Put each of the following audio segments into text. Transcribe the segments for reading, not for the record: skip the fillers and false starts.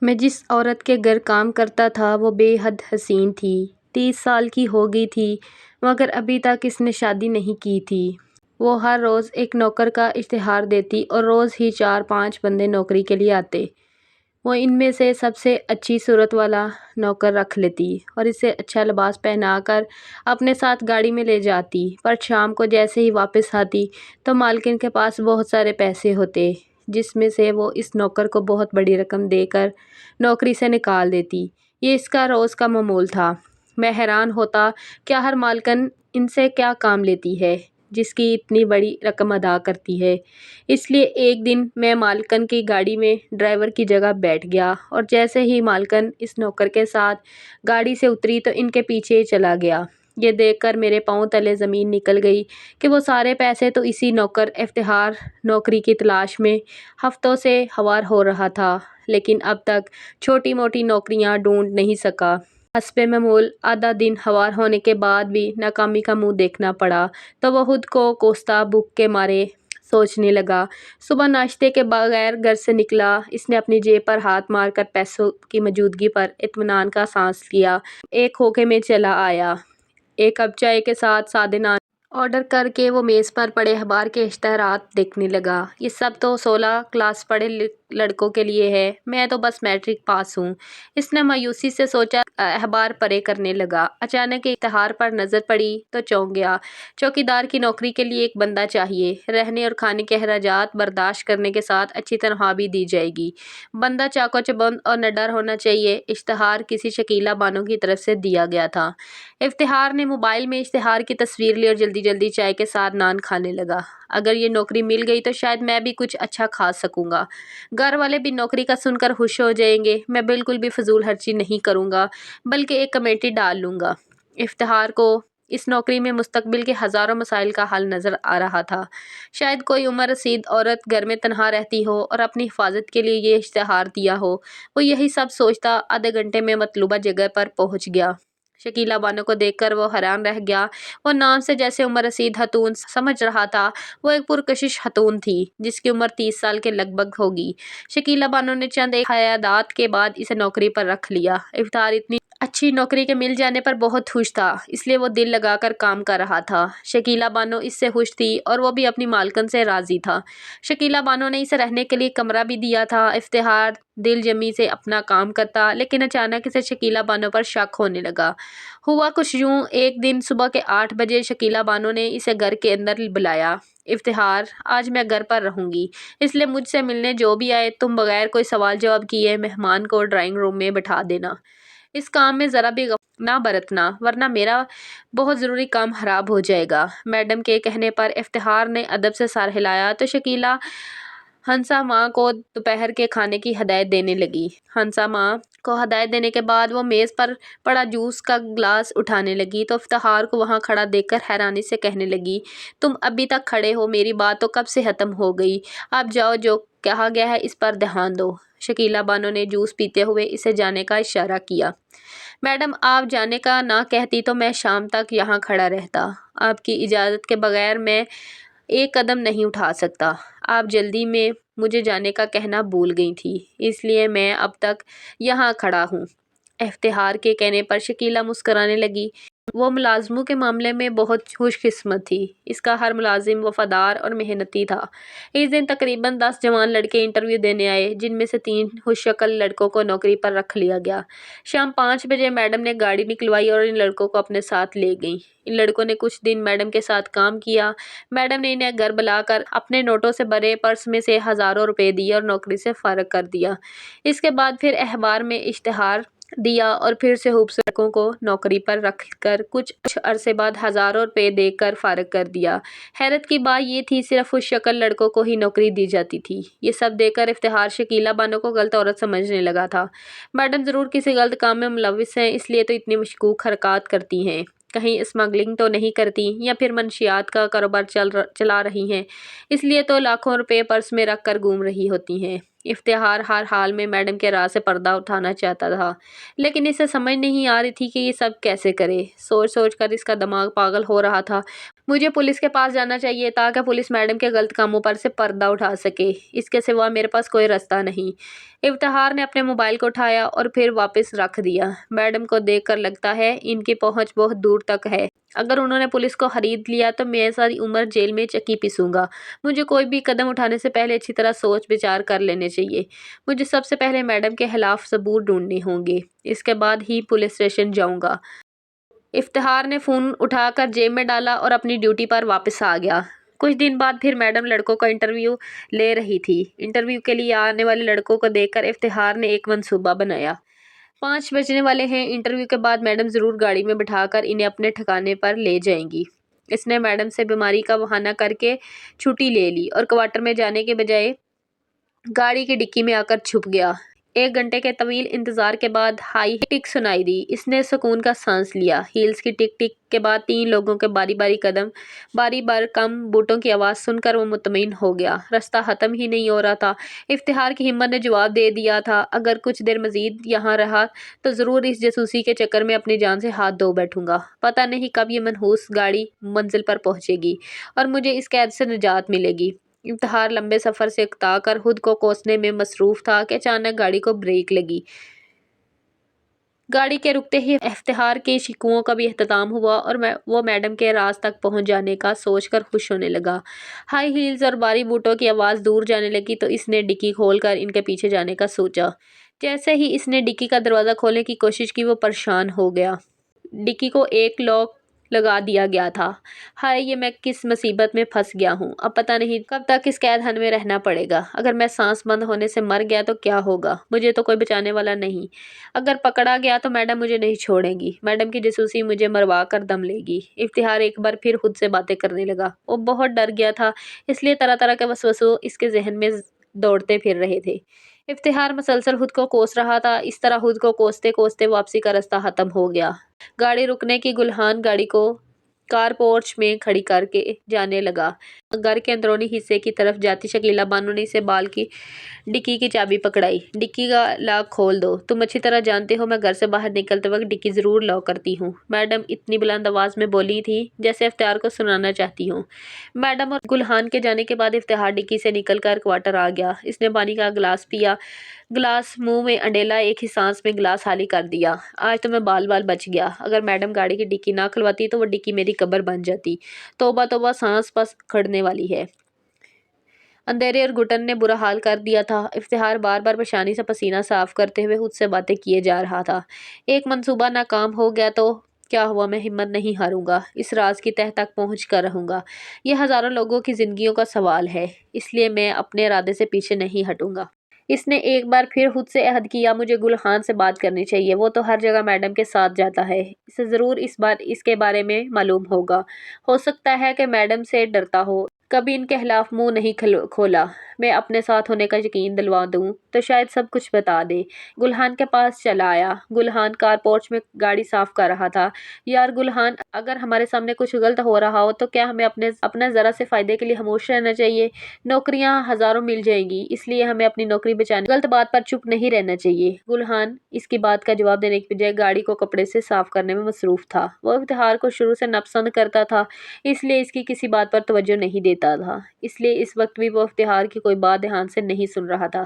میں جس عورت کے گھر کام کرتا تھا وہ بے حد حسین تھی۔ 30 سال کی ہو گئی تھی مگر ابھی تک اس نے شادی نہیں کی تھی۔ وہ ہر روز ایک نوکر کا اشتہار دیتی اور روز ہی 4-5 بندے نوکری کے لیے آتے۔ وہ ان میں سے سب سے اچھی صورت والا نوکر رکھ لیتی اور اسے اچھا لباس پہنا کر اپنے ساتھ گاڑی میں لے جاتی، پر شام کو جیسے ہی واپس آتی تو مالکن کے پاس بہت سارے پیسے ہوتے جس میں سے وہ اس نوکر کو بہت بڑی رقم دے کر نوکری سے نکال دیتی۔ یہ اس کا روز کا معمول تھا۔ میں حیران ہوتا کہ ہر مالکن ان سے کیا کام لیتی ہے جس کی اتنی بڑی رقم ادا کرتی ہے۔ اس لیے ایک دن میں مالکن کی گاڑی میں ڈرائیور کی جگہ بیٹھ گیا اور جیسے ہی مالکن اس نوکر کے ساتھ گاڑی سے اتری تو ان کے پیچھے چلا گیا۔ یہ دیکھ کر میرے پاؤں تلے زمین نکل گئی کہ وہ سارے پیسے تو اسی نوکر افتخار نوکری کی تلاش میں ہفتوں سے ہوار ہو رہا تھا لیکن اب تک چھوٹی موٹی نوکریاں ڈھونڈ نہیں سکا۔ حسب معمول آدھا دن ہوار ہونے کے بعد بھی ناکامی کا منہ دیکھنا پڑا تو وہ خود کو کوستا بھوک کے مارے سوچنے لگا۔ صبح ناشتے کے بغیر گھر سے نکلا، اس نے اپنی جیب پر ہاتھ مار کر پیسوں کی موجودگی پر اطمینان کا سانس لیا۔ ایک ہوکے میں چلا آیا، ایک کپ چائے کے ساتھ سادے نان آرڈر کر کے وہ میز پر پڑے اخبار کے اشتہارات دیکھنے لگا۔ یہ سب تو 16 کلاس پڑھے لڑکوں کے لیے ہے، میں تو بس میٹرک پاس ہوں۔ اس نے مایوسی سے سوچا، اخبار پرے کرنے لگا۔ اچانک ایک اشتہار پر نظر پڑی تو چونک گیا۔ چوکیدار کی نوکری کے لیے ایک بندہ چاہیے، رہنے اور کھانے کے اخراجات برداشت کرنے کے ساتھ اچھی تنخواہ بھی دی جائے گی، بندہ چاق و چوبند اور نڈر ہونا چاہیے۔ اشتہار کسی شکیلہ بانو کی طرف سے دیا گیا تھا۔ افتخار نے موبائل میں اشتہار کی تصویر لی اور جلدی جلدی چائے کے ساتھ نان کھانے لگا۔ اگر یہ نوکری مل گئی تو شاید میں بھی کچھ اچھا کھا سکوں گا، گھر والے بھی نوکری کا سن کر خوش ہو جائیں گے، میں بالکل بھی فضول خرچی نہیں کروں گا بلکہ ایک کمیٹی ڈال لوں گا۔ افتخار کو اس نوکری میں مستقبل کے ہزاروں مسائل کا حل نظر آ رہا تھا۔ شاید کوئی عمر رسید عورت گھر میں تنہا رہتی ہو اور اپنی حفاظت کے لیے یہ اشتہار دیا ہو۔ وہ یہی سب سوچتا آدھے گھنٹے میں مطلوبہ جگہ پر پہنچ گیا۔ شکیلہ بانو کو دیکھ کر وہ حیران رہ گیا۔ وہ نام سے جیسے عمر رسید خاتون سمجھ رہا تھا، وہ ایک پرکشش خاتون تھی جس کی عمر 30 سال کے لگ بھگ ہوگی۔ شکیلہ بانو نے چند ایک قیادات کے بعد اسے نوکری پر رکھ لیا۔ افتخار اتنی اچھی نوکری کے مل جانے پر بہت خوش تھا، اس لیے وہ دل لگا کر کام کر رہا تھا۔ شکیلہ بانو اس سے خوش تھی اور وہ بھی اپنی مالکن سے راضی تھا۔ شکیلہ بانو نے اسے رہنے کے لیے کمرہ بھی دیا تھا۔ افتخار دل جمی سے اپنا کام کرتا لیکن اچانک اسے شکیلہ بانو پر شک ہونے لگا۔ ہوا کچھ یوں، ایک دن صبح کے 8 بجے شکیلہ بانو نے اسے گھر کے اندر بلایا۔ افتخار، آج میں گھر پر رہوں گی، اس لیے مجھ سے ملنے جو بھی آئے تم بغیر کوئی سوال جواب کیے مہمان کو ڈرائنگ روم میں بٹھا دینا۔ اس کام میں ذرا بھی غفلت نہ برتنا ورنہ میرا بہت ضروری کام خراب ہو جائے گا۔ میڈم کے کہنے پر افتخار نے ادب سے سر ہلایا تو شکیلہ ہنسا ماں کو دوپہر کے کھانے کی ہدایت دینے لگی۔ ہنسا ماں کو ہدایت دینے کے بعد وہ میز پر پڑا جوس کا گلاس اٹھانے لگی تو افتخار کو وہاں کھڑا دیکھ کر حیرانی سے کہنے لگی، تم ابھی تک کھڑے ہو، میری بات تو کب سے ختم ہو گئی، اب جاؤ، جو کہا گیا ہے اس پر دھیان دو۔ شکیلہ بانو نے جوس پیتے ہوئے اسے جانے کا اشارہ کیا۔ میڈم، آپ جانے کا نہ کہتی تو میں شام تک یہاں کھڑا رہتا، آپ کی اجازت کے بغیر میں ایک قدم نہیں اٹھا سکتا۔ آپ جلدی میں مجھے جانے کا کہنا بھول گئی تھی، اس لیے میں اب تک یہاں کھڑا ہوں۔ افتخار کے کہنے پر شکیلہ مسکرانے لگی۔ وہ ملازموں کے معاملے میں بہت خوش قسمت تھی، اس کا ہر ملازم وفادار اور محنتی تھا۔ اس دن تقریباً 10 جوان لڑکے انٹرویو دینے آئے جن میں سے 3 خوش شکل لڑکوں کو نوکری پر رکھ لیا گیا۔ شام 5 بجے میڈم نے گاڑی نکلوائی اور ان لڑکوں کو اپنے ساتھ لے گئیں۔ ان لڑکوں نے کچھ دن میڈم کے ساتھ کام کیا۔ میڈم نے انہیں گھر بلا کر اپنے نوٹوں سے بھرے پرس میں سے ہزاروں روپے دیے اور نوکری سے فارغ کر دیا۔ اس کے بعد پھر اخبار میں اشتہار دیا اور پھر سے خوبصورت لڑکوں کو نوکری پر رکھ کر کچھ عرصے بعد ہزاروں روپے دے کر فارغ کر دیا۔ حیرت کی بات یہ تھی صرف خوش شکل لڑکوں کو ہی نوکری دی جاتی تھی۔ یہ سب دیکھ کر افتخار شکیلہ بانو کو غلط عورت سمجھنے لگا تھا۔ میڈم ضرور کسی غلط کام میں ملوث ہیں، اس لیے تو اتنی مشکوک حرکات کرتی ہیں، کہیں اسمگلنگ تو نہیں کرتی یا پھر منشیات کا کاروبار چلا رہی ہیں، اس لیے تو لاکھوں روپے پرس میں رکھ کر گھوم رہی ہوتی ہیں۔ इफ्तिहार हर हाल में मैडम के राज से पर्दा उठाना चाहता था, लेकिन इसे समझ नहीं आ रही थी कि ये सब कैसे करे। सोच सोच कर इसका दिमाग पागल हो रहा था। मुझे पुलिस के पास जाना चाहिए ताकि पुलिस मैडम के गलत कामों पर से पर्दा उठा सके। इसके सिवा मेरे पास कोई रास्ता नहीं। इफ्तिहार ने अपने मोबाइल को उठाया और फिर वापस रख दिया। मैडम को देखकर लगता है इनकी पहुंच बहुत दूर तक है। अगर उन्होंने पुलिस को खरीद लिया तो मैं सारी उम्र जेल में चक्की पीसूंगा। मुझे कोई भी कदम उठाने से पहले अच्छी तरह सोच विचार कर लेने चाहिए। मुझे सबसे पहले मैडम के खिलाफ सबूत ढूंढने होंगे, इसके बाद ही पुलिस स्टेशन जाऊंगा। इफ्तिहार ने फ़ोन उठाकर जेब में डाला और अपनी ड्यूटी पर वापस आ गया। कुछ दिन बाद फिर मैडम लड़कों का इंटरव्यू ले रही थी। इंटरव्यू के लिए आने वाले लड़कों को देखकर इफ्तिहार ने एक मंसूबा बनाया। 5 बजने वाले हैं। इंटरव्यू के बाद मैडम ज़रूर गाड़ी में बिठाकर इन्हें अपने ठिकाने पर ले जाएंगी। इसने मैडम से बीमारी का बहाना करके छुट्टी ले ली और क्वार्टर में जाने के बजाय गाड़ी की डिक्की में आकर छुप गया। 1 घंटे के तवील इंतजार के बाद हाई टिक सुनाई दी। इसने सुकून का सांस लिया। हील्स की टिक टिक के बाद 3 लोगों के बारी बारी कदम, बारी बार कम बूटों की आवाज़ सुनकर वो मुतमईन हो गया। रास्ता ख़त्म ही नहीं हो रहा था। इफ्तिहार की हिम्मत ने जवाब दे दिया था, अगर कुछ देर मजीद यहाँ रहा तो ज़रूर इस जासूसी के चक्कर में अपनी जान से हाथ धो बैठूंगा। पता नहीं कब ये मनहूस गाड़ी मंजिल पर पहुँचेगी और मुझे इस कैद से निजात मिलेगी। इफ्तिहार लंबे सफ़र से उकता कर खुद को कोसने में मसरूफ़ था कि अचानक गाड़ी को ब्रेक लगी। गाड़ी के रुकते ही इफ्तिहार के शिकवों का भी एहतमाम हुआ और वो मैडम के राज तक पहुंच जाने का सोचकर खुश होने लगा। हाई हील्स और भारी बूटों की आवाज़ दूर जाने लगी तो इसने डिक्की खोलकर इनके पीछे जाने का सोचा। जैसे ही इसने डिक्की का दरवाज़ा खोलने की कोशिश की वो परेशान हो गया। डिक्की को एक लॉक लगा दिया गया था। हाय, ये मैं किस मुसीबत में फंस गया हूँ। अब पता नहीं कब तक इस कैदखाने में रहना पड़ेगा। अगर मैं सांस बंद होने से मर गया तो क्या होगा। मुझे तो कोई बचाने वाला नहीं। अगर पकड़ा गया तो मैडम मुझे नहीं छोड़ेंगी। मैडम की जासूसी मुझे मरवा कर दम लेगी। इफ्तिहार एक बार फिर खुद से बातें करने लगा। वो बहुत डर गया था, इसलिए तरह तरह के वसवसों इसके जहन में दौड़ते फिर रहे थे। इफ्तिहार मुसलसल खुद को कोस रहा था। इस तरह खुद को कोसते कोसते वापसी का रास्ता खत्म हो गया। गाड़ी रुकने की गुलहान गाड़ी को कार पोर्च में खड़ी करके जाने लगा। घर के अंदरूनी हिस्से की तरफ जाती शकीला बानो ने इसे बाल की डिक्की की चाबी पकड़ाई। डिक्की का लॉक खोल दो। तुम अच्छी तरह जानते हो मैं घर से बाहर निकलते वक्त डिक्की ज़रूर लॉक करती हूँ। मैडम इतनी बुलंद आवाज़ में बोली थी जैसे इफ्तिहार को सुनाना चाहती हूँ। मैडम और गुलहान के जाने के बाद इफ्तिहार डिक्की से निकलकर क्वार्टर आ गया। इसने पानी का गिलास पिया। गिलास मुंह में अंडेला एक ही सांस में गिलास खाली कर दिया। आज तो मैं बाल बाल बच गया। अगर मैडम गाड़ी की डिक्की ना खुलवाती तो वो डिक्की मेरी कब्र बन जाती। तौबा तौबा, सांस बस खड़ने वाली है। अंधेरे और घुटन ने बुरा हाल कर दिया था। इफ्तिहार बार बार परेशानी से पसीना साफ करते हुए खुद से बातें किए जा रहा था। एक मंसूबा नाकाम हो गया तो क्या हुआ, मैं हिम्मत नहीं हारूंगा। इस राज की तह तक पहुंच कर रहूंगा। यह हजारों लोगों की जिंदगियों का सवाल है, इसलिए मैं अपने इरादे से पीछे नहीं हटूंगा। इसने एक बार फिर खुद से अहद किया, मुझे गुलहान से बात करनी चाहिए। वो तो हर जगह मैडम के साथ जाता है। इसे ज़रूर इस बार इसके बारे में मालूम होगा। हो सकता है कि मैडम से डरता हो, कभी इनके खिलाफ मुंह नहीं खोला। मैं अपने साथ होने का यकीन दिलवा दूं तो शायद सब कुछ बता दे। गुलहान के पास चला आया। गुलहान कार पोर्च में गाड़ी साफ कर रहा था। यार गुलहान, अगर हमारे सामने कुछ गलत हो रहा हो तो क्या हमें अपने ज़रा से फ़ायदे के लिए खामोश रहना चाहिए। नौकरियां हज़ारों मिल जाएंगी, इसलिए हमें अपनी नौकरी बचाने गलत बात पर चुप नहीं रहना चाहिए। गुलहान इसकी बात का जवाब देने की बजाय गाड़ी को कपड़े से साफ करने में मसरूफ़ था। वो इफ्तिहार को शुरू से नापसंद करता था, इसलिए इसकी किसी बात पर तवज्जो नहीं देता था। इसलिए इस वक्त भी वो इफ्तिहार की कोई बात ध्यान से नहीं सुन रहा था।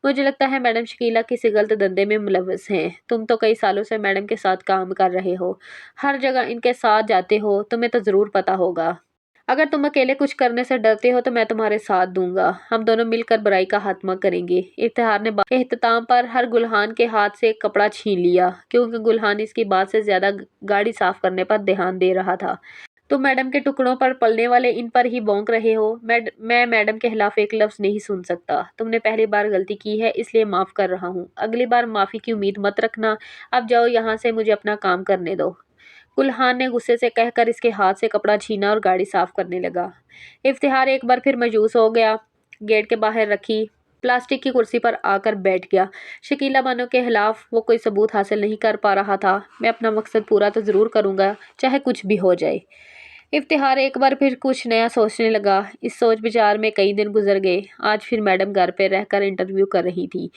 मुझे लगता है मैडम शकीला किसी गलत धंधे में मुलव्वस हैं। तुम तो कई सालों से मैडम के साथ काम कर रहे हो, हर जगह इनके साथ जाते हो, तुम्हें तो ज़रूर पता होगा। अगर तुम अकेले कुछ करने से डरते हो तो मैं तुम्हारे साथ दूंगा। हम दोनों मिलकर बुराई का खात्मा करेंगे। इफ्तिहार ने एहतमाम पर हर गुलहान के हाथ से कपड़ा छीन लिया, क्योंकि गुलहान इसकी बात से ज्यादा गाड़ी साफ करने पर ध्यान दे रहा था। तुम मैडम के टुकड़ों पर पलने वाले इन पर ही भौंक रहे हो। मैं मैडम के खिलाफ एक लफ्ज़ नहीं सुन सकता। तुमने पहली बार गलती की है, इसलिए माफ़ कर रहा हूँ। अगली बार माफ़ी की उम्मीद मत रखना। अब जाओ यहाँ से, मुझे अपना काम करने दो। गुलहान ने गुस्से से कहकर इसके हाथ से कपड़ा छीना और गाड़ी साफ करने लगा। इफ्तिहार एक बार फिर मायूस हो गया। गेट के बाहर रखी प्लास्टिक की कुर्सी पर आकर बैठ गया। शकीला बानो के खिलाफ वो कोई सबूत हासिल नहीं कर पा रहा था। मैं अपना मकसद पूरा तो ज़रूर करूँगा, चाहे कुछ भी हो जाए। इफ्तिहार एक बार फिर कुछ नया सोचने लगा। इस सोच विचार में कई दिन गुजर गए। आज फिर मैडम घर पे रहकर इंटरव्यू कर रही थी।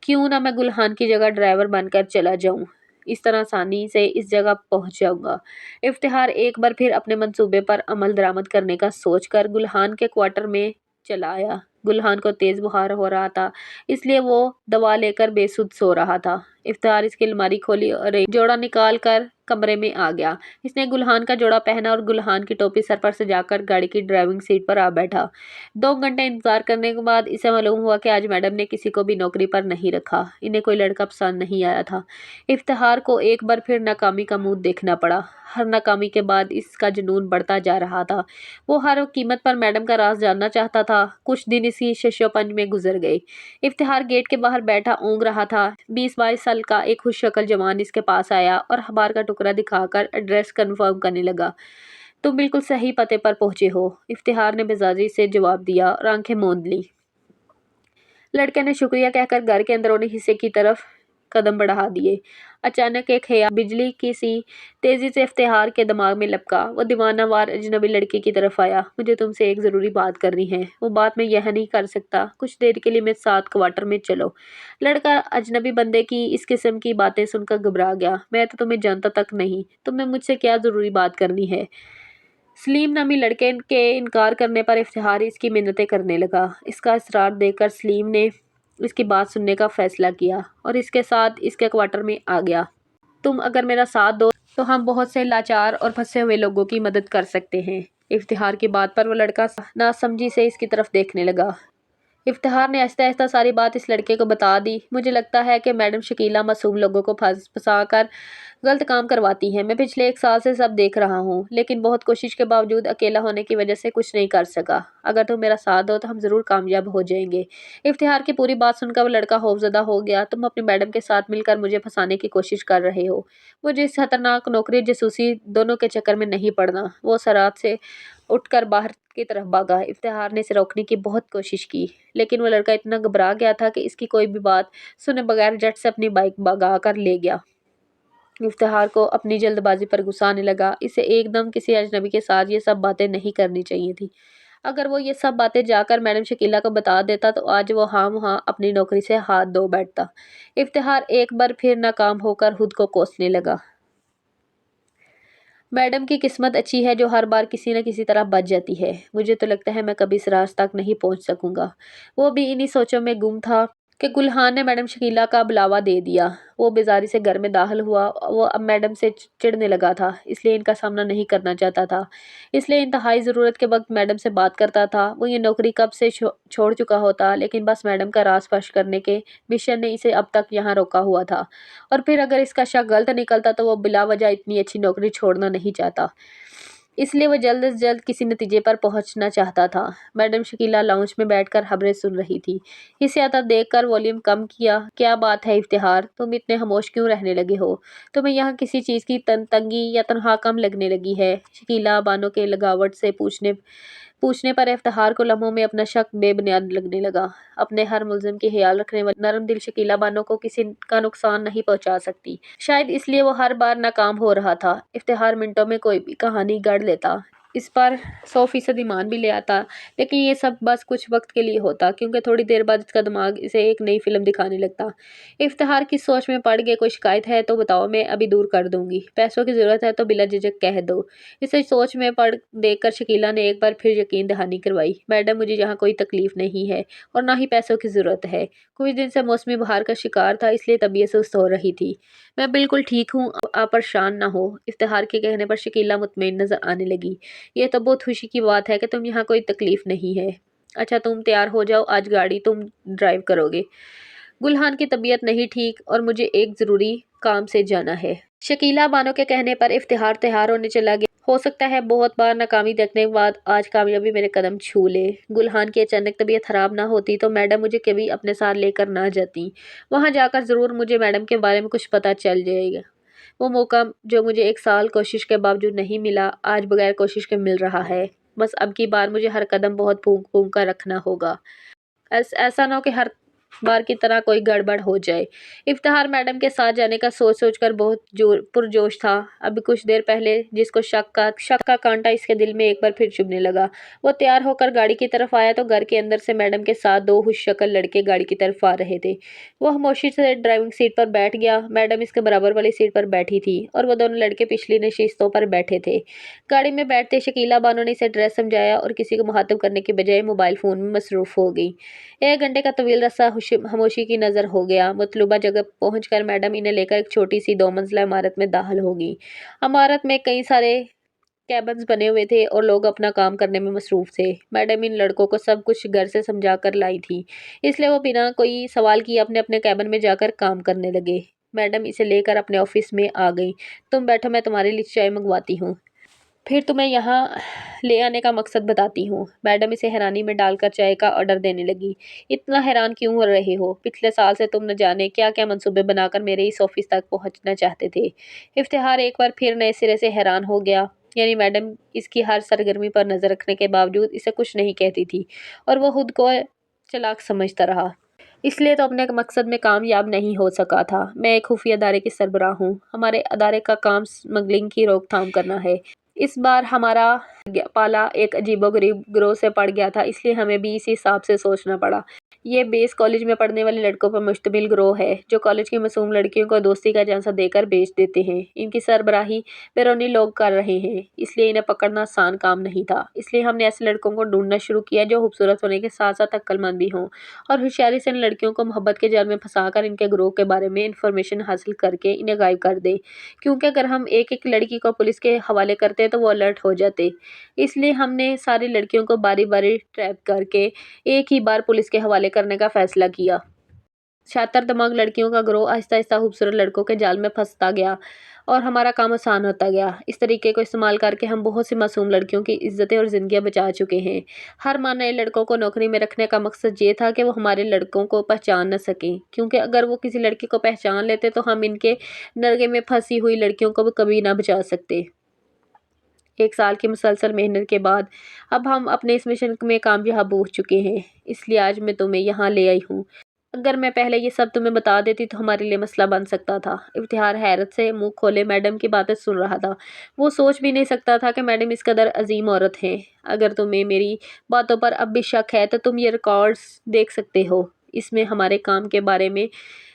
क्यों ना मैं गुलहान की जगह ड्राइवर बनकर चला जाऊं। इस तरह आसानी से इस जगह पहुंच जाऊंगा। इफ्तिहार एक बार फिर अपने मंसूबे पर अमल दरामद करने का सोचकर गुलहान के क्वार्टर में चला आया। गुलहान को तेज बुखार हो रहा था, इसलिए वो दवा लेकर बेसुध सो रहा था। इफ्तिहार इसकी अलमारी खोली और एक जोड़ा निकाल कर कमरे में आ गया। इसने गुलहान का जोड़ा पहना और गुलहान की टोपी सर पर सजाकर गाड़ी की ड्राइविंग सीट पर आ बैठा। 2 घंटे इंतजार करने के बाद इसे मालूम हुआ कि आज मैडम ने किसी को भी नौकरी पर नहीं रखा। इन्हें कोई लड़का पसंद नहीं आया था। इफ्तिहार को एक बार फिर नाकामी का मुंह देखना पड़ा। हर नाकामी के बाद इसका जुनून बढ़ता जा रहा था। वो हर कीमत पर मैडम का राज जानना चाहता था। कुछ दिन इसी शशोपंज में गुजर गए। इफ्तिहार गेट के बाहर बैठा ऊँग रहा था। 20-22 साल का एक खुशशक्ल जवान इसके पास आया और अखबार का टुकड़ा दिखाकर एड्रेस कंफर्म करने लगा। तुम बिल्कुल सही पते पर पहुंचे हो, इफ्तिहार ने मिजाजी से जवाब दिया और आंखें मूंद ली। लड़के ने शुक्रिया कहकर घर के अंदरूनी हिस्से की तरफ कदम बढ़ा दिए। अचानक एक ख्याल बिजली की सी तेजी से इफ्तिहार के दिमाग में लपका। वो दीवानावार अजनबी लड़की की तरफ आया। मुझे तुमसे एक ज़रूरी बात करनी है। वो बात मैं यह नहीं कर सकता। कुछ देर के लिए मेरे साथ क्वार्टर में चलो। लड़का अजनबी बंदे की इस किस्म की बातें सुनकर घबरा गया। मैं तो तुम्हें जानता तक नहीं, तुमने मुझसे क्या ज़रूरी बात करनी है। सलीम नामी लड़के के इनकार करने पर इफ्तिहार इसकी मिन्नतें करने लगा। इसका इसरार देखकर सलीम ने इसकी बात सुनने का फैसला किया और इसके साथ इसके क्वार्टर में आ गया। तुम अगर मेरा साथ दो तो हम बहुत से लाचार और फंसे हुए लोगों की मदद कर सकते हैं। इफ्तिहार की बात पर वो लड़का नासमझी से इसकी तरफ देखने लगा। इफ्तिहार ने आहिस्ता आहिस्ता सारी बात इस लड़के को बता दी। मुझे लगता है कि मैडम शकीला मासूम लोगों को फंसा कर गलत काम करवाती हैं। मैं पिछले 1 साल से सब देख रहा हूँ, लेकिन बहुत कोशिश के बावजूद अकेला होने की वजह से कुछ नहीं कर सका। अगर तुम मेरा साथ दो तो हम ज़रूर कामयाब हो जाएंगे। इफ्तिहार की पूरी बात सुनकर वो लड़का खौफजदा हो गया। तुम अपनी मैडम के साथ मिलकर मुझे फंसाने की कोशिश कर रहे हो। मुझे इस खतरनाक नौकरी जासूसी दोनों के चक्कर में नहीं पड़ना। वो सरात से उठकर बाहर की तरफ भागा। इफ्तिहार ने इसे रोकने की बहुत कोशिश की, लेकिन वो लड़का इतना घबरा गया था कि इसकी कोई भी बात सुने बगैर झट से अपनी बाइक भगा कर ले गया। इफ्तिहार को अपनी जल्दबाजी पर गुस्सा आने लगा। इसे एकदम किसी अजनबी के साथ ये सब बातें नहीं करनी चाहिए थी। अगर वो ये सब बातें जाकर मैडम शकीला को बता देता तो आज वो वहाँ अपनी नौकरी से हाथ धो बैठता। इफ्तिहार एक बार फिर नाकाम होकर खुद को कोसने लगा। मैडम की किस्मत अच्छी है जो हर बार किसी न किसी तरह बच जाती है। मुझे तो लगता है मैं कभी इस राज तक नहीं पहुंच सकूंगा। वो भी इन्हीं सोचों में गुम था कि गुलहान ने मैडम शकीला का बुलावा दे दिया। वो बेजारी से घर में दाखिल हुआ। वो अब मैडम से चिढ़ने लगा था, इसलिए इनका सामना नहीं करना चाहता था। इसलिए इंतहाई ज़रूरत के वक्त मैडम से बात करता था। वो ये नौकरी कब से छोड़ चुका होता, लेकिन बस मैडम का राज फश करने के मिशन ने इसे अब तक यहाँ रोका हुआ था। और फिर अगर इसका शक गलत निकलता तो वो बिला वजह इतनी अच्छी नौकरी छोड़ना नहीं चाहता। इसलिए वो जल्द से जल्द किसी नतीजे पर पहुंचना चाहता था। मैडम शकीला लाउंज में बैठकर खबरें सुन रही थी। इसे आता देखकर वॉल्यूम कम किया। क्या बात है इफ्तिहार, तुम इतने खामोश क्यों रहने लगे हो? तुम्हें यहाँ किसी चीज़ की तंगी या तनख्वाह कम लगने लगी है? शकीला बानों के लगावट से पूछने पर इफ्तिहार को लम्हों में अपना शक बेबुनियाद लगने लगा। अपने हर मुल्जिम की ख्याल रखने वाली नरम दिल शकीला बानो को किसी का नुकसान नहीं पहुंचा सकती। शायद इसलिए वो हर बार नाकाम हो रहा था। इफ्तिहार मिनटों में कोई भी कहानी गढ़ लेता, इस पर 100% ईमान भी ले आता, लेकिन ये सब बस कुछ वक्त के लिए होता, क्योंकि थोड़ी देर बाद इसका दिमाग इसे एक नई फिल्म दिखाने लगता। इफ्तिहार की सोच में पड़ गए, कोई शिकायत है तो बताओ, मैं अभी दूर कर दूंगी। पैसों की ज़रूरत है तो बिला झिझक कह दो। इसे सोच में पड़ देखकर शकीला ने एक बार फिर यकीन दहानी करवाई। मैडम, मुझे यहाँ कोई तकलीफ नहीं है और ना ही पैसों की ज़रूरत है। कुछ दिन से मौसमी बहार का शिकार था, इसलिए तबीयत सुस्त हो रही थी। मैं बिल्कुल ठीक हूँ, आप परेशान ना हो। इफ्तिहार के कहने पर शकीला मुतमईन नजर आने लगी। ये तो बहुत खुशी की बात है कि तुम यहाँ कोई तकलीफ नहीं है। अच्छा, तुम तैयार हो जाओ, आज गाड़ी तुम ड्राइव करोगे। गुलहान की तबीयत नहीं ठीक और मुझे एक ज़रूरी काम से जाना है। शकीला बानो के कहने पर इफ्तिहार तैयार होने चला गया। हो सकता है बहुत बार नाकामी देखने के बाद आज कामयाबी मेरे कदम छू ले। गुलहान की अचानक तबीयत खराब ना होती तो मैडम मुझे कभी अपने साथ लेकर ना जाती। वहाँ जाकर ज़रूर मुझे मैडम के बारे में कुछ पता चल जाएगा। वो मौका जो मुझे 1 साल कोशिश के बावजूद नहीं मिला, आज बगैर कोशिश के मिल रहा है। बस अब की बार मुझे हर कदम बहुत फूंक फूंक कर रखना होगा। ऐसा ना हो कि हर बार की तरह कोई गड़बड़ हो जाए। इफ्तिखार मैडम के साथ जाने का सोच सोच कर बहुत पुरजोश था। अभी कुछ देर पहले जिसको शक का कांटा इसके दिल में एक बार फिर चुभने लगा। वो तैयार होकर गाड़ी की तरफ आया तो घर के अंदर से मैडम के साथ दो हुश्शक्ल लड़के गाड़ी की तरफ आ रहे थे। वो खामोशी से ड्राइविंग सीट पर बैठ गया। मैडम इसके बराबर वाली सीट पर बैठी थी और वो दोनों लड़के पिछली नशिस्तों पर बैठे थे। गाड़ी में बैठते शकीला बानो ने इसे ड्रेस समझाया और किसी को मुखातिब करने के बजाय मोबाइल फोन में मसरूफ हो गई। 1 घंटे का तवील रस्सा खामोशी की नजर हो गया। मतलूबा जगह पहुंचकर मैडम इन्हें लेकर एक छोटी सी 2 मंजिला इमारत में दाखिल होगी। इमारत में कई सारे कैबिन्स बने हुए थे और लोग अपना काम करने में मसरूफ थे। मैडम इन लड़कों को सब कुछ घर से समझा कर लाई थी, इसलिए वो बिना कोई सवाल किए अपने अपने कैबिन में जाकर काम करने लगे। मैडम इसे लेकर अपने ऑफिस में आ गई। तुम बैठो, मैं तुम्हारे लिए चाय मंगवाती हूँ, फिर तुम्हें यहाँ ले आने का मकसद बताती हूँ। मैडम इसे हैरानी में डालकर चाय का ऑर्डर देने लगी। इतना हैरान क्यों हो रहे हो? पिछले साल से तुम न जाने क्या क्या मंसूबे बनाकर मेरे इस ऑफिस तक पहुँचना चाहते थे। इफ्तिखार एक बार फिर नए सिरे से हैरान हो गया। यानी मैडम इसकी हर सरगर्मी पर नजर रखने के बावजूद इसे कुछ नहीं कहती थी और वो खुद को चालाक समझता रहा, इसलिए तो अपने मकसद में कामयाब नहीं हो सका था। मैं एक खुफिया अदारे की सरबराह हूँ। हमारे अदारे का काम स्मगलिंग की रोकथाम करना है। इस बार हमारा पाला एक अजीबोगरीब गिरोह से पड़ गया था, इसलिए हमें भी इसी हिसाब से सोचना पड़ा। ये बेस कॉलेज में पढ़ने वाले लड़कों पर मुश्तमिल गिरोह है जो कॉलेज की मासूम लड़कियों को दोस्ती का झांसा देकर बेच देते हैं। इनकी सरबराही बैरूनी लोग कर रहे हैं, इसलिए इन्हें पकड़ना आसान काम नहीं था। इसलिए हमने ऐसे लड़कों को ढूंढना शुरू किया जो खूबसूरत होने के साथ साथ अक्लमंद भी हों और होशियारी से इन लड़कियों को मोहब्बत के जाल में फंसाकर इनके गिरोह के बारे में इंफॉर्मेशन हासिल करके इन्हें गायब कर दे, क्योंकि अगर हम एक एक लड़की को पुलिस के हवाले करते तो वो अलर्ट हो जाते। इसलिए हमने सारी लड़कियों को बारी बारी ट्रैप करके एक ही बार पुलिस के हवाले करने का फैसला किया। शातिर दिमाग लड़कियों का गिरोह आहिस्ता आहिस्ता खूबसूरत लड़कों के जाल में फंसता गया और हमारा काम आसान होता गया। इस तरीके को इस्तेमाल करके हम बहुत सी मासूम लड़कियों की इज्जतें और जिंदगियां बचा चुके हैं। हर माह नए लड़कों को नौकरी में रखने का मकसद ये था कि वो हमारे लड़कों को पहचान न सकें, क्योंकि अगर वो किसी लड़की को पहचान लेते तो हम इनके नरगे में फंसी हुई लड़कियों को भी कभी ना बचा सकते। 1 साल की मुसलसल मेहनत के बाद अब हम अपने इस मिशन में कामयाब हो चुके हैं, इसलिए आज मैं तुम्हें यहाँ ले आई हूँ। अगर मैं पहले ये सब तुम्हें बता देती तो हमारे लिए मसला बन सकता था। इफ्तिखार हैरत से मुंह खोले मैडम की बातें सुन रहा था। वो सोच भी नहीं सकता था कि मैडम इस कदर अजीम औरत हैं। अगर तुम्हें मेरी बातों पर अब भी शक है तो तुम ये रिकॉर्ड्स देख सकते हो। इसमें हमारे काम के बारे में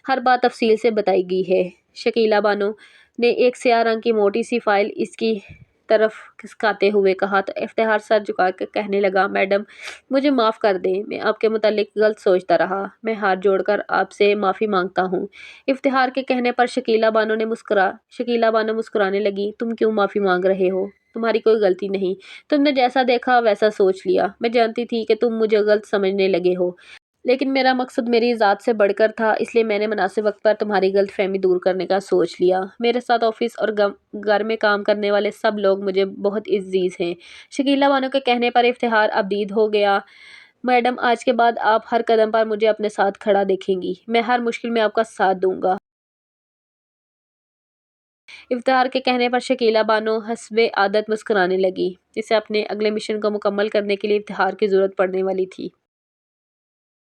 हर बात तफसील से बताई गई है। शकीला बानो ने एक स्याह रंग की मोटी सी फाइल इसकी तरफ खिसकाते हुए कहा तो इफ्तिखार सर झुका कर कहने लगा, मैडम मुझे माफ़ कर दें, मैं आपके मुतालिक गलत सोचता रहा। मैं हाथ जोड़कर आपसे माफ़ी मांगता हूँ। इफ्तिखार के कहने पर शकीला बानो मुस्कुराने लगी। तुम क्यों माफ़ी मांग रहे हो? तुम्हारी कोई गलती नहीं। तुमने जैसा देखा वैसा सोच लिया। मैं जानती थी कि तुम मुझे गलत समझने लगे हो, लेकिन मेरा मकसद मेरी ज़ात से बढ़कर था, इसलिए मैंने मुनासिब वक्त पर तुम्हारी गलतफहमी दूर करने का सोच लिया। मेरे साथ ऑफिस और घर में काम करने वाले सब लोग मुझे बहुत इज़्ज़ीज़ हैं। शकीला बानो के कहने पर इफ्तिखार अबदीद हो गया। मैडम आज के बाद आप हर कदम पर मुझे अपने साथ खड़ा देखेंगी। मैं हर मुश्किल में आपका साथ दूंगा। इफ्तिखार के कहने पर शकीला बानो हस्बे आदत मुस्कुराने लगी। इसे अपने अगले मिशन को मुकम्मल करने के लिए इफ्तिखार की ज़रूरत पड़ने वाली थी।